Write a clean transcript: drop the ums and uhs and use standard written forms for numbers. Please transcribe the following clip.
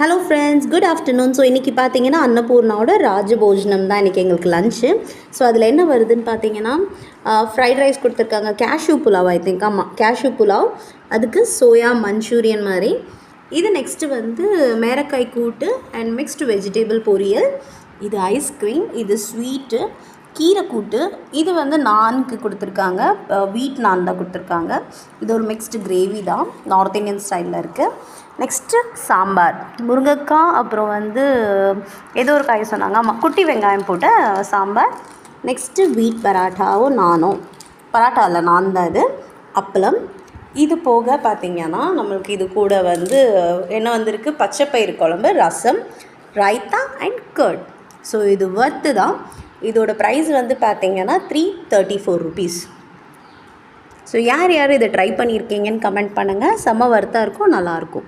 Hello friends, good afternoon. So இன்றைக்கி பார்த்தீங்கன்னா அன்னபூர்ணாவோட ராஜபோஜனம் தான் இன்றைக்கி எங்களுக்கு லஞ்சு. ஸோ அதில் என்ன வருதுன்னு பார்த்தீங்கன்னா ஃப்ரைட் ரைஸ் கொடுத்துருக்காங்க, கேஷ்யூ புலாவ், ஐ திங்க். ஆமாம், கேஷ்யூ புலாவ். அதுக்கு சோயா மஞ்சூரியன் மாதிரி. இது நெக்ஸ்ட்டு வந்து மேரக்காய் கூட்டு அண்ட் மிக்ஸ்டு வெஜிடேபிள் பொரியல். இது ஐஸ்கிரீம், இது ஸ்வீட்டு, கீரை கூட்டு. இது வந்து நான்கு கொடுத்துருக்காங்க, வீட் நான் தான் கொடுத்துருக்காங்க. இது ஒரு மிக்ஸ்டு கிரேவி தான், நார்த் இந்தியன் ஸ்டைலில் இருக்குது. நெக்ஸ்ட்டு சாம்பார், முருங்கைக்காய், அப்புறம் வந்து ஏதோ ஒரு காய் சொன்னாங்க, ஆமாம், குட்டி வெங்காயம் போட்ட சாம்பார். நெக்ஸ்ட்டு வீட் பராட்டாவும் நானும், பராட்டா இல்லை நான் தான், இது அப்பளம். இது போக பார்த்திங்கன்னா நம்மளுக்கு இது கூட வந்து என்ன வந்திருக்கு, பச்சைப்பயிறு குழம்பு, ரசம், ரைத்தா அண்ட் கர்ட். ஸோ இது ஒர்த்து தான். இதோட ப்ரைஸ் வந்து பார்த்திங்கன்னா 334 rupees. ஸோ யார் யார் இதை ட்ரை பண்ணியிருக்கீங்கன்னு கமெண்ட் பண்ணுங்கள். செம்ம ஒர்த்தாக இருக்கும், நல்லாயிருக்கும்.